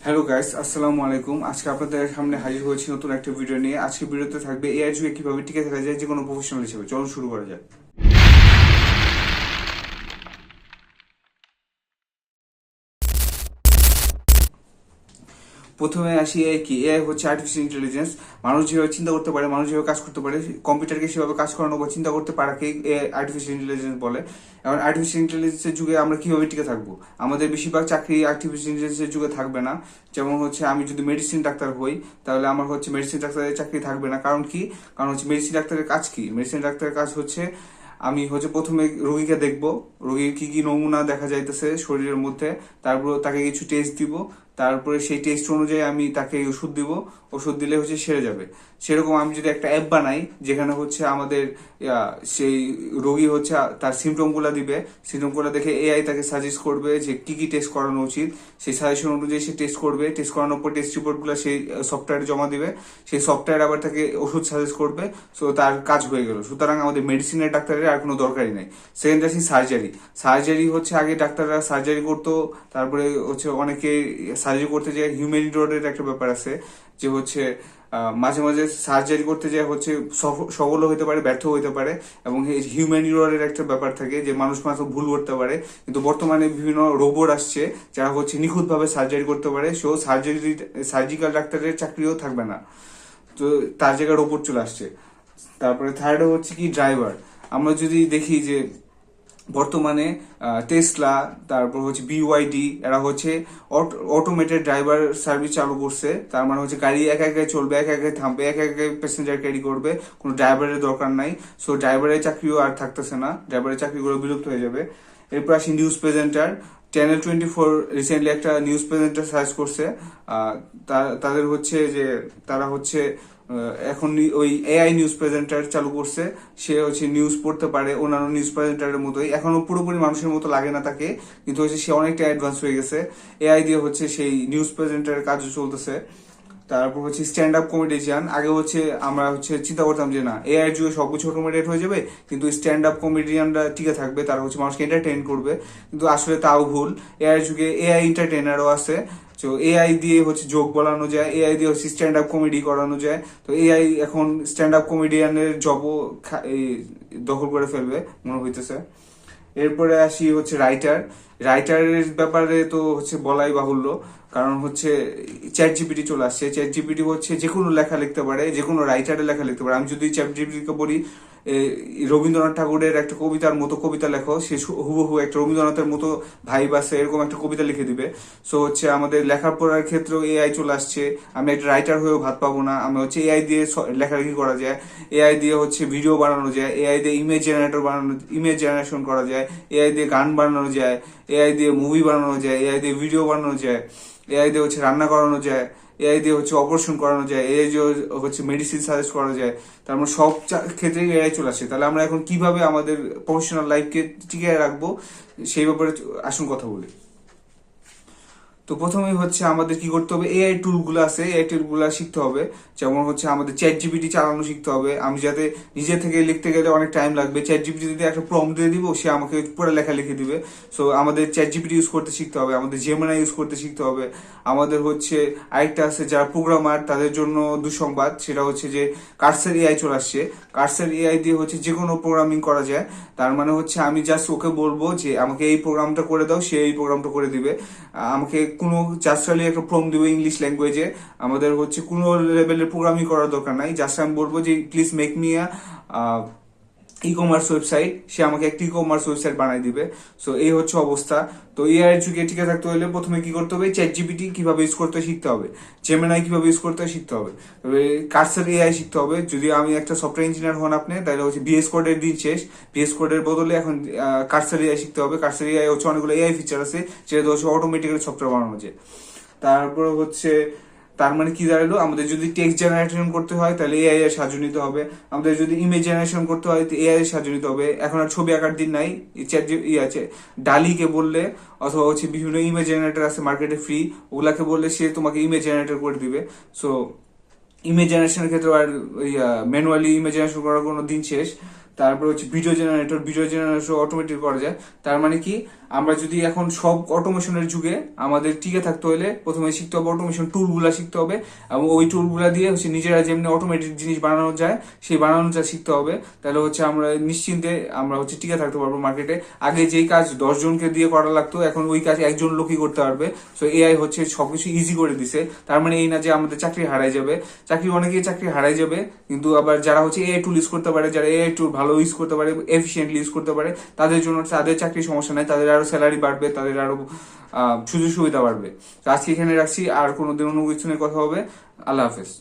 Hello guys, আসসালামু আলাইকুম। আজকে আপনাদের সামনে হাজির হয়েছি নতুন একটা ভিডিও নিয়ে। আজকে ভিডিওতে থাকবে এআই যুগে কিভাবে টিকে থাকা যায় যে কোনো প্রফেশনাল হিসেবে। চলুন শুরু করা যাক। প্রথমে আসি এআই কি। এআই হচ্ছে আর্টিফিশিয়াল ইন্টেলিজেন্স। মানুষ যেভাবে চিন্তা করতে পারে, মানুষ যেভাবে কাজ করতে পারে, কম্পিউটারকে সেভাবে কাজ করানো বা চিন্তা করতে পারাকে এআই আর্টিফিশিয়াল ইন্টেলিজেন্স বলে। এখন আর্টিফিশিয়াল ইন্টেলিজেন্সের যুগে আমরা কিভাবে টিকে থাকবো? আমাদের বেশিরভাগ চাকরি আর্টিফিশিয়াল ইন্টেলিজেন্সের যুগে থাকবে না। যেমন হচ্ছে আমি যদি মেডিসিন ডাক্তার হই, তাহলে আমার হচ্ছে মেডিসিন ডাক্তারের চাকরি থাকবে না। কারণ কি? কারণ হচ্ছে মেডিসিন ডাক্তারের কাজ কি? মেডিসিন ডাক্তারের কাজ হচ্ছে আমি হচ্ছে প্রথমে রোগীকে দেখব, রোগীর কি কি নমুনা দেখা যাইতেছে শরীরের মধ্যে, তারপর তাকে কিছু টেস্ট দিব, তারপরে সেই টেস্ট অনুযায়ী আমি তাকে ওষুধ দিব, ওষুধ দিলে হচ্ছে সেরে যাবে। সেরকম আমি যদি একটা অ্যাপ বানাই যেখানে হচ্ছে আমাদের সেই রোগী হচ্ছে তার সিমটম গুলা দিবে, সিমটম গুলা দেখে এআই তাকে সাজেস্ট করবে যে কি কি টেস্ট করানো উচিত, সেই সাজেশন অনুযায়ী সে টেস্ট করবে, টেস্ট করানোর পর টেস্ট রিপোর্ট গুলা সেই সফটওয়্যারে জমা দিবে, সেই সফটওয়্যার আবার তাকে ওষুধ সাজেস্ট করবে। সো তার কাজ হয়ে গেল। সুতরাং আমাদের মেডিসিনের ডাক্তারের আর কোনো দরকারই নাই। সেকেন্ড আসি সার্জারি। সার্জারি হচ্ছে আগে ডাক্তাররা সার্জারি করতো, তারপরে হচ্ছে অনেকে সার্জারি করতে যায় হিউম্যান এররের একটা ব্যাপার আছে, যে হচ্ছে মাঝে মাঝে সার্জারি করতে যায় হচ্ছে সফল হতে পারে, ব্যর্থ হতে পারে, এবং হিউম্যান এররের একটা ব্যাপার থাকে যে মানুষ মাত্র ভুল করতে পারে। কিন্তু বর্তমানে বিভিন্ন রোবট আসছে যারা হচ্ছে নিখুঁতভাবে সার্জারি করতে পারে। সো সার্জিক্যাল ডাক্তারের চাকরিও থাকবে না, তো তার জায়গায় রোবট চলে আসছে। তারপরে থার্ড হচ্ছে কি ড্রাইভার। আমরা যদি দেখি যে বর্তমানে টেসলা, তারপর হচ্ছে বিওয়াইডি, এরা হচ্ছে অটোমেটেড ড্রাইভার সার্ভিস চালু করছে। তার মানে হচ্ছে গাড়ি একা একাই চলবে, একা একাই থামবে, একা একাই প্যাসেঞ্জার ক্যারি করবে, কোনো ড্রাইভারের দরকার নাই। সো ড্রাইভারের চাকরিও আর থাকতেছে না, ড্রাইভারের চাকরিগুলো বিলুপ্ত হয়ে যাবে। এরপর আসি নিউজ প্রেজেন্টার। চ্যানেল 24 রিসেন্টলি একটা নিউজ প্রেজেন্টার সার্চ করছে। তাদের হচ্ছে যে তারা হচ্ছে এখন ওই এআই নিউজ প্রেজেন্টার চালু করছে। সে হচ্ছে নিউজ পড়তে পারে অন্যান্য নিউজ প্রেজেন্টারের মতোই, এখনো পুরোপুরি মানুষের মতো লাগে না তাকে, কিন্তু হচ্ছে সে অনেকটা অ্যাডভান্স হয়ে গেছে। এআই দিয়ে হচ্ছে সেই নিউজ প্রেজেন্টারের কাজও চলতেছে। তারপর হচ্ছে স্ট্যান্ড আপ কমেডিয়ান। আগে হচ্ছে আমরা হচ্ছে চিন্তা করতাম যে না, এআই যুগে সবকিছু অটোমেটেড হয়ে যাবে, কিন্তু স্ট্যান্ড আপ কমেডিয়ানরা টিকে থাকবে, তারা হচ্ছে মানুষকে এন্টারটেইন করবে। কিন্তু আসলে তাও ভুল। এআই যুগে এআই এন্টারটেইনারও আছে। তো এআই দিয়ে হচ্ছে জোক বলানো যায়, এআই দিয়ে হচ্ছে স্ট্যান্ড আপ কমেডি করানো যায়। তো এআই এখন স্ট্যান্ড আপ কমেডিয়ানের জবও দখল করে ফেলবে মনে হইতেছে। এরপরে আসি হচ্ছে রাইটার। রাইটারের ব্যাপারে তো হচ্ছে বলাই বাহুল্য, কারণ হচ্ছে চ্যাট জিপিটি চলে আসছে। চ্যাট জিপিটি হচ্ছে যে কোনো লেখা লিখতে পারে, যে কোনো রাইটারের লেখা লিখতে পারে। আমি যদি চ্যাট জিপিটিকে বলি রবীন্দ্রনাথ ঠাকুরের একটা কবিতার মতো কবিতা লেখো, সে হুবহু একটা রবীন্দ্রনাথের মতো ভাইব আছে এরকম একটা কবিতা লিখে দিবে। সো হচ্ছে আমাদের লেখাপড়ার ক্ষেত্রেও এআই চলে আসছে। আমি একটা রাইটার হয়েও ভাত পাবো না। আমি হচ্ছে এআই দিয়ে লেখালেখি করা যায়, এআই দিয়ে হচ্ছে ভিডিও বানানো যায়, এআই দিয়ে ইমেজ জেনারেশন করা যায়, এআই দিয়ে গান বানানো যায়, এআই দিয়ে মুভি বানানো যায়, এআই দিয়ে ভিডিও বানানো যায়, এআই দিয়ে হচ্ছে রান্না করানো যায়, এআই দিয়ে হচ্ছে অপারেশন করানো যায়, এআই দিয়ে হচ্ছে মেডিসিন সাজেস্ট করা যায়। তার মানে সব ক্ষেত্রেই এআই চলে আসে। তাহলে আমরা এখন কিভাবে আমাদের প্রফেশনাল লাইফকে টিকিয়ে রাখবো সেই ব্যাপারে আসুন কথা বলি। তো প্রথমেই হচ্ছে আমাদের কি করতে হবে, এআই টুল গুলো আছে, এআই টুল গুলো শিখতে হবে। যেমন হচ্ছে আমাদের চ্যাট জিপিটি চালানো শিখতে হবে। আমি যাতে নিজে থেকে লিখতে গেলে অনেক টাইম লাগবে, চ্যাট জিপিটি যদি একটা প্রম্পট দিয়ে দিব, সে আমাকে পুরো লেখা লিখে দিবে। সো আমাদের চ্যাট জিপিটি ইউজ করতে শিখতে হবে, আমাদের জেমিনি ইউজ করতে শিখতে হবে। আমাদের হচ্ছে আরেকটা আছে যারা প্রোগ্রামার, তাদের জন্য দুঃসংবাদ, সেটা হচ্ছে যে কার্সার এআই চলে আসছে। কার্সার এআই দিয়ে হচ্ছে যে কোনো প্রোগ্রামিং করা যায়। তার মানে হচ্ছে আমি জাস্ট ওকে বলবো যে আমাকে এই প্রোগ্রামটা করে দাও, সে এই প্রোগ্রামটা করে দিবে। আমাকে কোনো জাস্ট একটা প্রম্পট দিবে ইংলিশ ল্যাঙ্গুয়েজে। আমাদের হচ্ছে কোনো লেভেলের প্রোগ্রামিং করার দরকার নাই। জাস্ট আমি বলবো যে please make me e commerce website, সে আমাকে একটা ই কমার্স ওয়েবসাইট বানাই দিবে। সো এই হচ্ছে অবস্থা। তো এআই এর যুগে টিকে থাকতে হলে প্রথমে কি করতে হবে, চ্যাট জিপিটি কিভাবে ইউজ করতে শিখতে হবে, জেমিনাই কিভাবে ইউজ করতে শিখতে হবে, তবে কার্সার এআই শিখতে হবে। যদি আমি একটা সফটওয়্যার ইঞ্জিনিয়ার হন আপনি, তাহলে হচ্ছে বিএস কোডের দিন শেষ। বিএস কোডের বদলে এখন কার্সার এআই শিখতে হবে। কার্সার এআই হচ্ছে অনেকগুলো এআই ফিচার আছে, যেটা হচ্ছে অটোমেটিক্যালি সফটওয়্যার বানানো যায়। তারপরে হচ্ছে তার মানে কি দাঁড়ালো, আমাদের যদি টেক্সট জেনারেশন করতে হয় তাহলে এআই এর সাহায্য নিতে হবে, আমাদের যদি ইমেজ জেনারেশন করতে হয় তো এআই এর সাহায্য নিতে হবে। এখন আর ছবি আঁকার দিন নাই, চ্যাট আছে ডালিকে বললে, অথবা হচ্ছে বিভিন্ন ইমেজ জেনারেটর আছে মার্কেটে ফ্রি, ওগুলাকে বললে সে তোমাকে ইমেজ জেনারেটর করে দিবে। সো ইমেজ জেনারেশনের ক্ষেত্রে আর ম্যানুয়ালি ইমেজ জেনারেশন করার কোনো দিন শেষ। তারপর হচ্ছে ভিডিও জেনারেটর অটোমেটিক করা যায়। তার মানে কি, আমরা যদি এখন সব অটোমেশনের যুগে আমাদের টিকে থাকতে হলে প্রথমে শিখতে হবে অটোমেশন টুলগুলা শিখতে হবে, এবং ওই টুলগুলা দিয়ে হচ্ছে নিজেরা যেমনি অটোমেটিক জিনিস বানানো যায় সেই বানানোটা শিখতে হবে। তাহলে হচ্ছে আমরা নিশ্চিন্তে আমরা হচ্ছে টিকে থাকতে পারবো মার্কেটে। আগে যেই কাজ 10 জনকে দিয়ে করা লাগতো, এখন ওই কাজ একজন লোকই করতে পারবে। সো এআই হচ্ছে সবকিছু ইজি করে দিছে। তার মানে এই না যে আমাদের চাকরি হারাই যাবে, অনেকেই চাকরি হারাই যাবে, কিন্তু আবার যারা হচ্ছে এআই টুল ইউজ করতে পারে, যারা এআই টুল ভালো ইউজ করতে পারে, এফিসিয়েন্টলি ইউজ করতে পারে, তাদের জন্য তাদের চাকরির সমস্যা নাই, তাদের আরো স্যালারি বাড়বে, তাদের আরো সুযোগ সুবিধা বাড়বে। তো আজকে এখানে রাখছি, আর কোনোদিন অন্য কিছু নিয়ে কথা হবে। আল্লাহ হাফেজ।